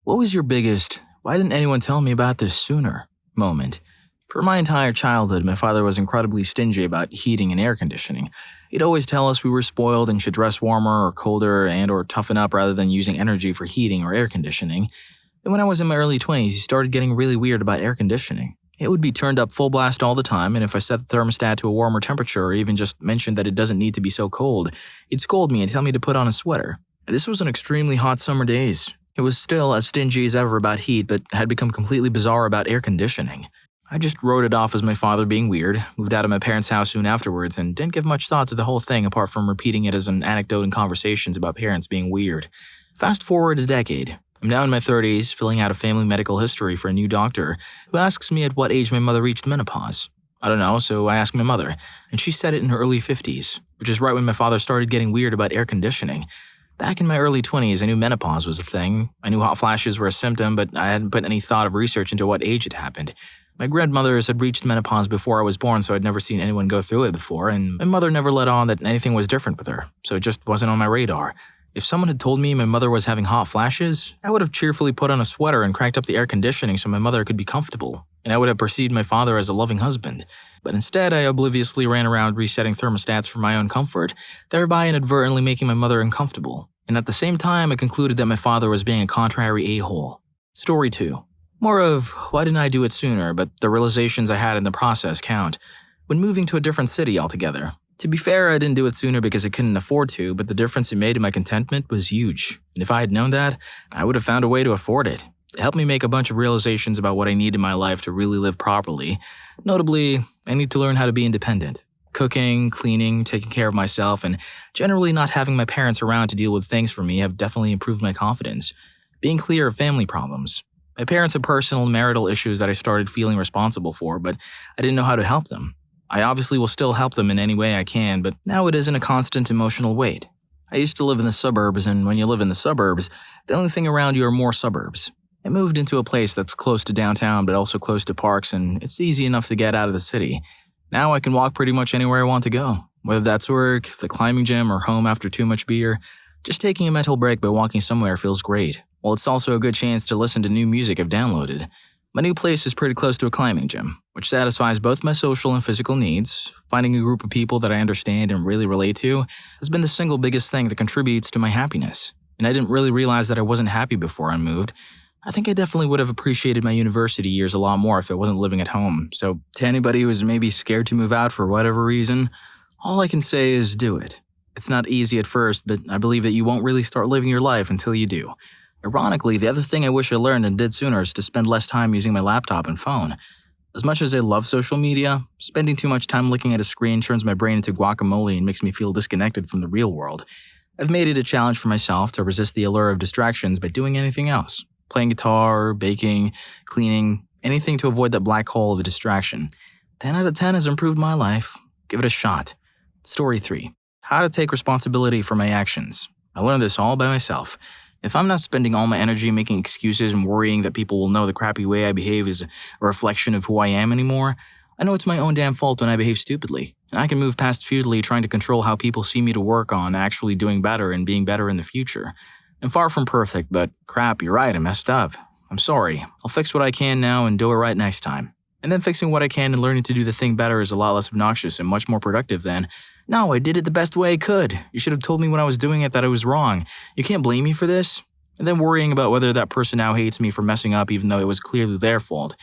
What was your biggest, "why didn't anyone tell me about this sooner" moment? For my entire childhood, my father was incredibly stingy about heating and air conditioning. He'd always tell us we were spoiled and should dress warmer or colder or toughen up rather than using energy for heating or air conditioning. And when I was in my early 20s, he started getting really weird about air conditioning. It would be turned up full blast all the time, and if I set the thermostat to a warmer temperature or even just mentioned that it doesn't need to be so cold, he'd scold me and tell me to put on a sweater. This was on extremely hot summer days. It was still as stingy as ever about heat, but had become completely bizarre about air conditioning. I just wrote it off as my father being weird, moved out of my parents' house soon afterwards, and didn't give much thought to the whole thing apart from repeating it as an anecdote in conversations about parents being weird. Fast forward a decade. I'm now in my 30s, filling out a family medical history for a new doctor who asks me at what age my mother reached menopause. I don't know, so I asked my mother, and she said it in her early 50s, which is right when my father started getting weird about air conditioning. Back in my early 20s, I knew menopause was a thing. I knew hot flashes were a symptom, but I hadn't put any thought of research into what age it happened. My grandmothers had reached menopause before I was born, so I'd never seen anyone go through it before, and my mother never let on that anything was different with her, so it just wasn't on my radar. If someone had told me my mother was having hot flashes, I would have cheerfully put on a sweater and cranked up the air conditioning so my mother could be comfortable, and I would have perceived my father as a loving husband. But instead, I obliviously ran around resetting thermostats for my own comfort, thereby inadvertently making my mother uncomfortable. And at the same time, I concluded that my father was being a contrary a-hole. Story 2. More of, why didn't I do it sooner, but the realizations I had in the process count. When moving to a different city altogether. To be fair, I didn't do it sooner because I couldn't afford to, but the difference it made in my contentment was huge. And if I had known that, I would have found a way to afford it. It helped me make a bunch of realizations about what I need in my life to really live properly. Notably, I need to learn how to be independent. Cooking, cleaning, taking care of myself, and generally not having my parents around to deal with things for me have definitely improved my confidence. Being clear of family problems. My parents had personal and marital issues that I started feeling responsible for, but I didn't know how to help them. I obviously will still help them in any way I can, but now it isn't a constant emotional weight. I used to live in the suburbs, and when you live in the suburbs, the only thing around you are more suburbs. I moved into a place that's close to downtown but also close to parks, and it's easy enough to get out of the city. Now I can walk pretty much anywhere I want to go, whether that's work, the climbing gym, or home after too much beer. Just taking a mental break by walking somewhere feels great. Well, it's also a good chance to listen to new music I've downloaded. My new place is pretty close to a climbing gym, which satisfies both my social and physical needs. Finding a group of people that I understand and really relate to has been the single biggest thing that contributes to my happiness. And I didn't really realize that I wasn't happy before I moved. I think I definitely would have appreciated my university years a lot more if I wasn't living at home. So to anybody who is maybe scared to move out for whatever reason, all I can say is do it. It's not easy at first, but I believe that you won't really start living your life until you do. Ironically, the other thing I wish I learned and did sooner is to spend less time using my laptop and phone. As much as I love social media, spending too much time looking at a screen turns my brain into guacamole and makes me feel disconnected from the real world. I've made it a challenge for myself to resist the allure of distractions by doing anything else. Playing guitar, baking, cleaning, anything to avoid that black hole of a distraction. 10 out of 10 has improved my life. Give it a shot. Story 3. How to take responsibility for my actions. I learned this all by myself. If I'm not spending all my energy making excuses and worrying that people will know the crappy way I behave is a reflection of who I am anymore, I know it's my own damn fault when I behave stupidly, and I can move past futilely trying to control how people see me to work on actually doing better and being better in the future. I'm far from perfect, but crap, you're right, I messed up. I'm sorry. I'll fix what I can now and do it right next time. And then fixing what I can and learning to do the thing better is a lot less obnoxious and much more productive than, no, I did it the best way I could. You should have told me when I was doing it that I was wrong. You can't blame me for this. And then worrying about whether that person now hates me for messing up even though it was clearly their fault.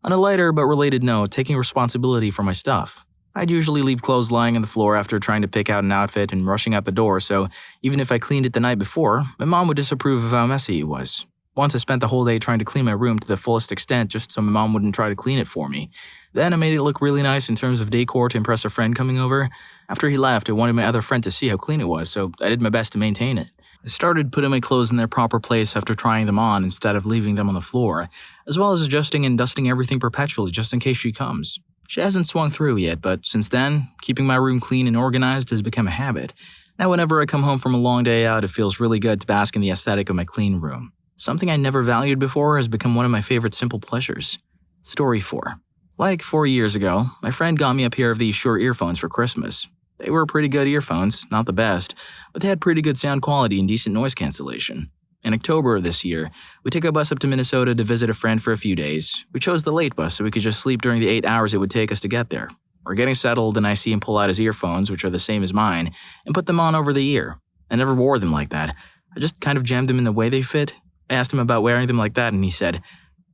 On a lighter but related note, taking responsibility for my stuff. I'd usually leave clothes lying on the floor after trying to pick out an outfit and rushing out the door, so even if I cleaned it the night before, my mom would disapprove of how messy it was. Once I spent the whole day trying to clean my room to the fullest extent just so my mom wouldn't try to clean it for me. Then I made it look really nice in terms of decor to impress a friend coming over. After he left, I wanted my other friend to see how clean it was, so I did my best to maintain it. I started putting my clothes in their proper place after trying them on instead of leaving them on the floor, as well as adjusting and dusting everything perpetually just in case she comes. She hasn't swung through yet, but since then, keeping my room clean and organized has become a habit. Now whenever I come home from a long day out, it feels really good to bask in the aesthetic of my clean room. Something I never valued before has become one of my favorite simple pleasures. Story 4. Like 4 years ago, my friend got me a pair of these Shure earphones for Christmas. They were pretty good earphones, not the best, but they had pretty good sound quality and decent noise cancellation. In October of this year, we took a bus up to Minnesota to visit a friend for a few days. We chose the late bus so we could just sleep during the 8 hours it would take us to get there. We're getting settled and I see him pull out his earphones, which are the same as mine, and put them on over the ear. I never wore them like that. I just kind of jammed them in the way they fit. I asked him about wearing them like that and he said,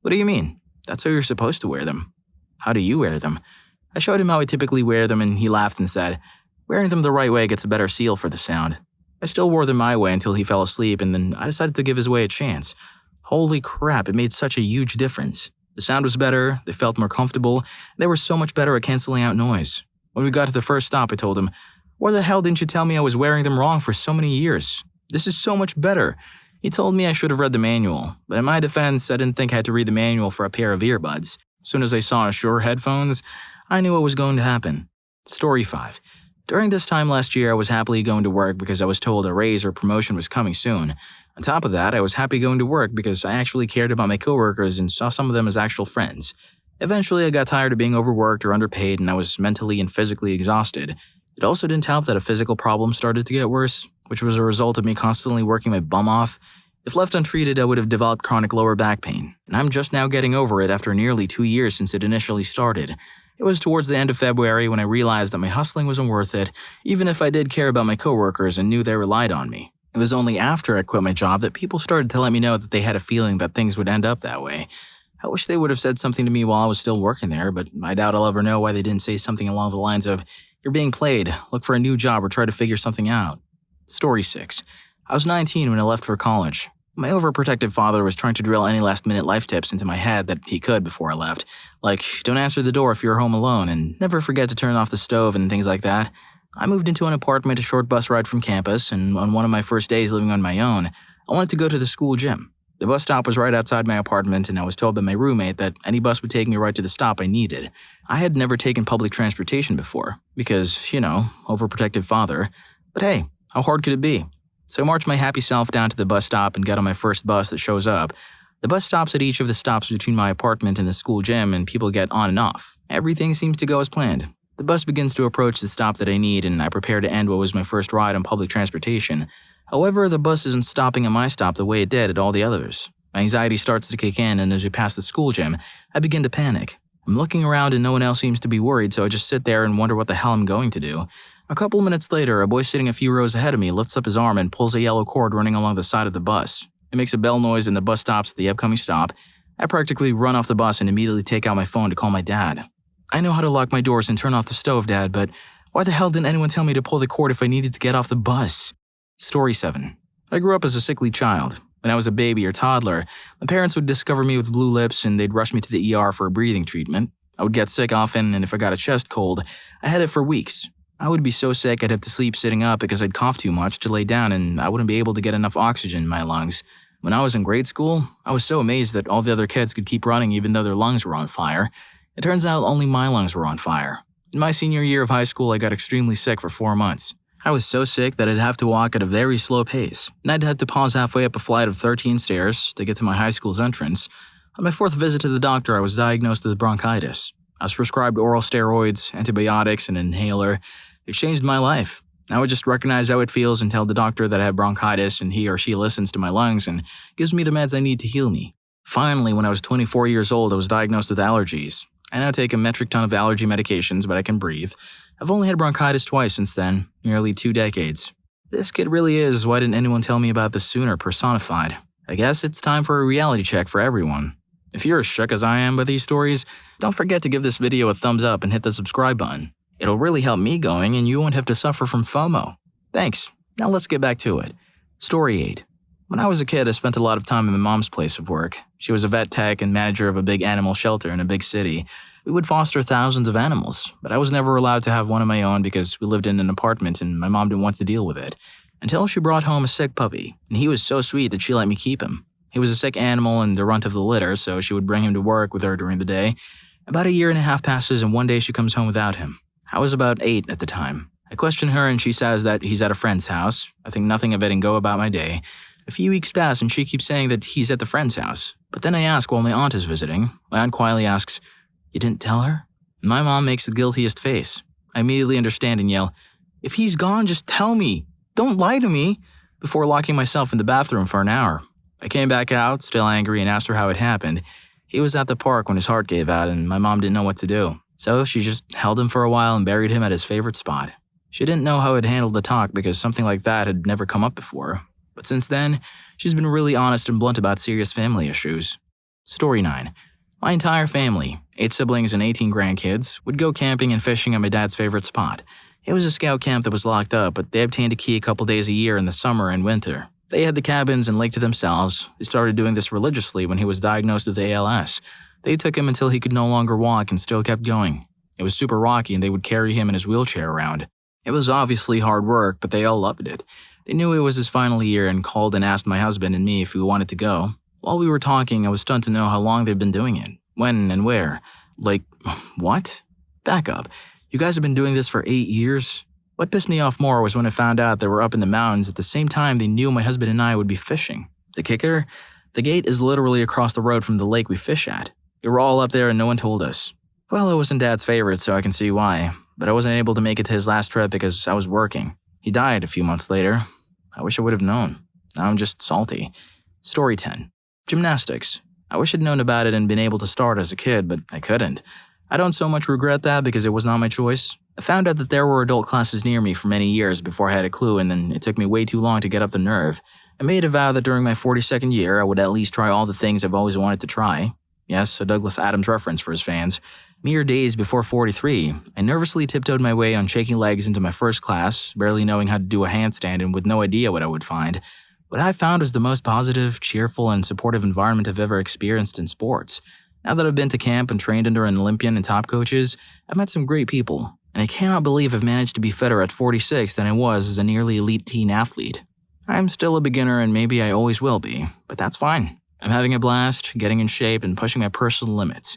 "What do you mean? That's how you're supposed to wear them." "How do you wear them?" I showed him how I typically wear them and he laughed and said, "Wearing them the right way gets a better seal for the sound." I still wore them my way until he fell asleep and then I decided to give his way a chance. Holy crap, it made such a huge difference. The sound was better, they felt more comfortable, and they were so much better at canceling out noise. When we got to the first stop, I told him, "Why the hell didn't you tell me I was wearing them wrong for so many years? This is so much better." He told me I should have read the manual, but in my defense, I didn't think I had to read the manual for a pair of earbuds. As soon as I saw Shure headphones, I knew what was going to happen. Story 5. During this time last year, I was happily going to work because I was told a raise or promotion was coming soon. On top of that, I was happy going to work because I actually cared about my coworkers and saw some of them as actual friends. Eventually, I got tired of being overworked or underpaid and I was mentally and physically exhausted. It also didn't help that a physical problem started to get worse, which was a result of me constantly working my bum off. If left untreated, I would have developed chronic lower back pain, and I'm just now getting over it after nearly 2 years since it initially started. It was towards the end of February when I realized that my hustling wasn't worth it, even if I did care about my coworkers and knew they relied on me. It was only after I quit my job that people started to let me know that they had a feeling that things would end up that way. I wish they would have said something to me while I was still working there, but I doubt I'll ever know why they didn't say something along the lines of, "You're being played, look for a new job or try to figure something out." Story 6. I was 19 when I left for college. My overprotective father was trying to drill any last-minute life tips into my head that he could before I left. Like, don't answer the door if you're home alone, and never forget to turn off the stove and things like that. I moved into an apartment a short bus ride from campus, and on one of my first days living on my own, I wanted to go to the school gym. The bus stop was right outside my apartment, and I was told by my roommate that any bus would take me right to the stop I needed. I had never taken public transportation before, because, overprotective father. But hey, how hard could it be? So I marched my happy self down to the bus stop and got on my first bus that shows up. The bus stops at each of the stops between my apartment and the school gym, and people get on and off. Everything seems to go as planned. The bus begins to approach the stop that I need, and I prepare to end what was my first ride on public transportation. However, the bus isn't stopping at my stop the way it did at all the others. My anxiety starts to kick in, and as we pass the school gym, I begin to panic. I'm looking around and no one else seems to be worried, so I just sit there and wonder what the hell I'm going to do. A couple of minutes later, a boy sitting a few rows ahead of me lifts up his arm and pulls a yellow cord running along the side of the bus. It makes a bell noise and the bus stops at the upcoming stop. I practically run off the bus and immediately take out my phone to call my dad. "I know how to lock my doors and turn off the stove, Dad, but why the hell didn't anyone tell me to pull the cord if I needed to get off the bus?" Story 7. I grew up as a sickly child. When I was a baby or toddler, my parents would discover me with blue lips and they'd rush me to the ER for a breathing treatment. I would get sick often, and if I got a chest cold, I had it for weeks. I would be so sick I'd have to sleep sitting up because I'd cough too much to lay down and I wouldn't be able to get enough oxygen in my lungs. When I was in grade school, I was so amazed that all the other kids could keep running even though their lungs were on fire. It turns out only my lungs were on fire. In my senior year of high school, I got extremely sick for 4 months. I was so sick that I'd have to walk at a very slow pace, and I'd have to pause halfway up a flight of 13 stairs to get to my high school's entrance. On my 4th visit to the doctor, I was diagnosed with bronchitis. I was prescribed oral steroids, antibiotics, and an inhaler. It changed my life. I would just recognize how it feels and tell the doctor that I have bronchitis, and he or she listens to my lungs and gives me the meds I need to heal me. Finally, when I was 24 years old, I was diagnosed with allergies. I now take a metric ton of allergy medications, but I can breathe. I've only had bronchitis twice since then, nearly 2 decades. This kid really is why didn't anyone tell me about this sooner personified. I guess it's time for a reality check for everyone. If you're as shook as I am by these stories, don't forget to give this video a thumbs up and hit the subscribe button. It'll really help me going and you won't have to suffer from FOMO. Thanks. Now let's get back to it. Story 8. When I was a kid, I spent a lot of time at my mom's place of work. She was a vet tech and manager of a big animal shelter in a big city. We would foster thousands of animals, but I was never allowed to have one of my own because we lived in an apartment and my mom didn't want to deal with it. Until she brought home a sick puppy, and he was so sweet that she let me keep him. He was a sick animal and the runt of the litter, so she would bring him to work with her during the day. About 1.5 years passes and one day she comes home without him. I was about 8 at the time. I question her and she says that he's at a friend's house. I think nothing of it and go about my day. A few weeks pass and she keeps saying that he's at the friend's house. But then I ask while my aunt is visiting. My aunt quietly asks, "You didn't tell her?" And my mom makes the guiltiest face. I immediately understand and yell, "If he's gone, just tell me. Don't lie to me," before locking myself in the bathroom for an hour. I came back out, still angry, and asked her how it happened. He was at the park when his heart gave out, and my mom didn't know what to do. So she just held him for a while and buried him at his favorite spot. She didn't know how he'd handle the talk because something like that had never come up before. But since then, she's been really honest and blunt about serious family issues. Story 9. My entire family, 8 siblings and 18 grandkids, would go camping and fishing at my dad's favorite spot. It was a scout camp that was locked up, but they obtained a key a couple days a year in the summer and winter. They had the cabins and lake to themselves. They started doing this religiously when he was diagnosed with ALS. They took him until he could no longer walk and still kept going. It was super rocky and they would carry him in his wheelchair around. It was obviously hard work, but they all loved it. They knew it was his final year and called and asked my husband and me if we wanted to go. While we were talking, I was stunned to know how long they'd been doing it. When and where. Like, what? Back up. You guys have been doing this for 8 years? What pissed me off more was when I found out they were up in the mountains at the same time they knew my husband and I would be fishing. The kicker? The gate is literally across the road from the lake we fish at. We were all up there and no one told us. Well, I wasn't Dad's favorite, so I can see why. But I wasn't able to make it to his last trip because I was working. He died a few months later. I wish I would have known. Now I'm just salty. Story 10. Gymnastics. I wish I'd known about it and been able to start as a kid, but I couldn't. I don't so much regret that because it was not my choice. I found out that there were adult classes near me for many years before I had a clue, and then it took me way too long to get up the nerve. I made a vow that during my 42nd year, I would at least try all the things I've always wanted to try. Yes, a Douglas Adams reference for his fans. Mere days before 43, I nervously tiptoed my way on shaky legs into my first class, barely knowing how to do a handstand and with no idea what I would find. What I found was the most positive, cheerful, and supportive environment I've ever experienced in sports. Now that I've been to camp and trained under an Olympian and top coaches, I've met some great people, and I cannot believe I've managed to be fitter at 46 than I was as a nearly elite teen athlete. I'm still a beginner and maybe I always will be, but that's fine. I'm having a blast, getting in shape, and pushing my personal limits.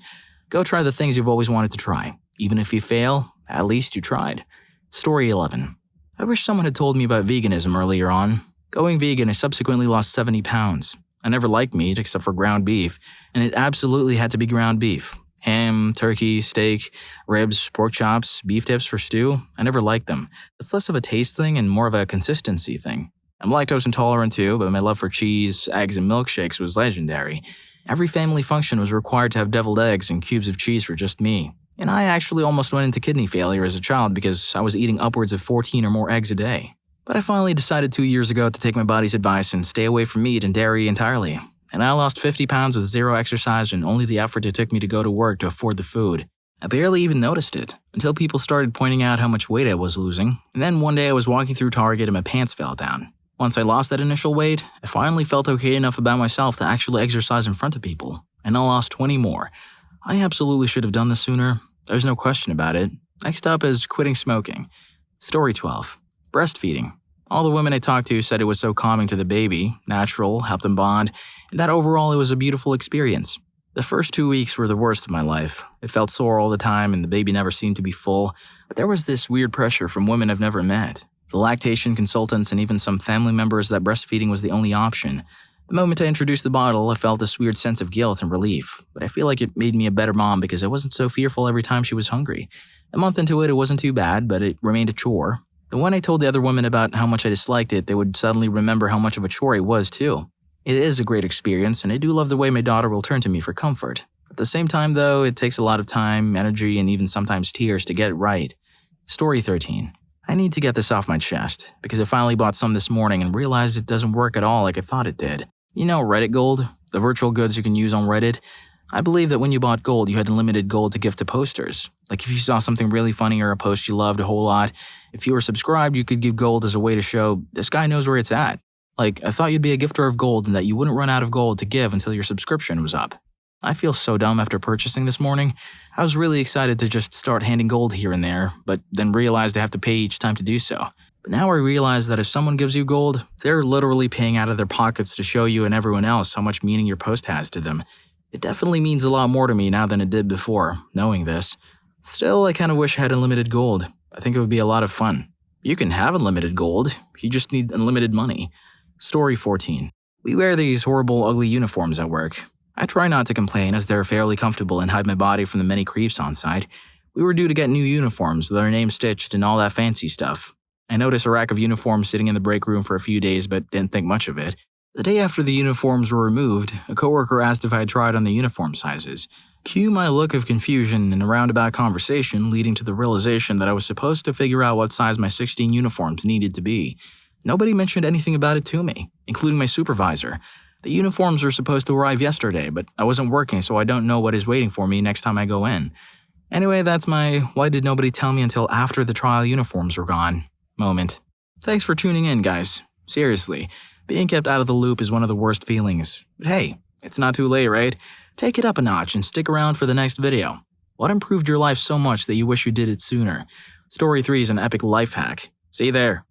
Go try the things you've always wanted to try. Even if you fail, at least you tried. Story 11. I wish someone had told me about veganism earlier on. Going vegan, I subsequently lost 70 pounds. I never liked meat except for ground beef, and it absolutely had to be ground beef. Ham, turkey, steak, ribs, pork chops, beef tips for stew, I never liked them. It's less of a taste thing and more of a consistency thing. I'm lactose intolerant too, but my love for cheese, eggs, and milkshakes was legendary. Every family function was required to have deviled eggs and cubes of cheese for just me. And I actually almost went into kidney failure as a child because I was eating upwards of 14 or more eggs a day. But I finally decided 2 years ago to take my body's advice and stay away from meat and dairy entirely. And I lost 50 pounds with zero exercise and only the effort it took me to go to work to afford the food. I barely even noticed it, until people started pointing out how much weight I was losing. And then one day I was walking through Target and my pants fell down. Once I lost that initial weight, I finally felt okay enough about myself to actually exercise in front of people. And I lost 20 more. I absolutely should have done this sooner. There's no question about it. Next up is quitting smoking. Story 12. Breastfeeding. All the women I talked to said it was so calming to the baby, natural, helped them bond, and that overall it was a beautiful experience. The first 2 weeks were the worst of my life. It felt sore all the time and the baby never seemed to be full, but there was this weird pressure from women I've never met. The lactation consultants and even some family members that breastfeeding was the only option. The moment I introduced the bottle, I felt this weird sense of guilt and relief, but I feel like it made me a better mom because I wasn't so fearful every time she was hungry. A month into it wasn't too bad, but it remained a chore. And when I told the other women about how much I disliked it, they would suddenly remember how much of a chore it was too. It is a great experience, and I do love the way my daughter will turn to me for comfort. At the same time though, it takes a lot of time, energy, and even sometimes tears to get it right. Story 13. I need to get this off my chest, because I finally bought some this morning and realized it doesn't work at all like I thought it did. You know Reddit Gold? The virtual goods you can use on Reddit? I believe that when you bought gold, you had unlimited gold to give to posters. Like if you saw something really funny or a post you loved a whole lot, if you were subscribed, you could give gold as a way to show, this guy knows where it's at. Like, I thought you'd be a gifter of gold and that you wouldn't run out of gold to give until your subscription was up. I feel so dumb after purchasing this morning. I was really excited to just start handing gold here and there, but then realized I have to pay each time to do so. But now I realize that if someone gives you gold, they're literally paying out of their pockets to show you and everyone else how much meaning your post has to them. It definitely means a lot more to me now than it did before, knowing this. Still, I kind of wish I had unlimited gold. I think it would be a lot of fun. You can have unlimited gold, you just need unlimited money. Story 14. We wear these horrible, ugly uniforms at work. I try not to complain as they're fairly comfortable and hide my body from the many creeps on site. We were due to get new uniforms with our names stitched and all that fancy stuff. I noticed a rack of uniforms sitting in the break room for a few days but didn't think much of it. The day after the uniforms were removed, a coworker asked if I had tried on the uniform sizes. Cue my look of confusion in a roundabout conversation leading to the realization that I was supposed to figure out what size my 16 uniforms needed to be. Nobody mentioned anything about it to me, including my supervisor. The uniforms were supposed to arrive yesterday, but I wasn't working, so I don't know what is waiting for me next time I go in. Anyway, that's my "why did nobody tell me until after the trial uniforms were gone" moment. Thanks for tuning in, guys. Seriously, being kept out of the loop is one of the worst feelings. But hey, it's not too late, right? Take it up a notch and stick around for the next video. What improved your life so much that you wish you did it sooner? Story 3 is an epic life hack. See you there.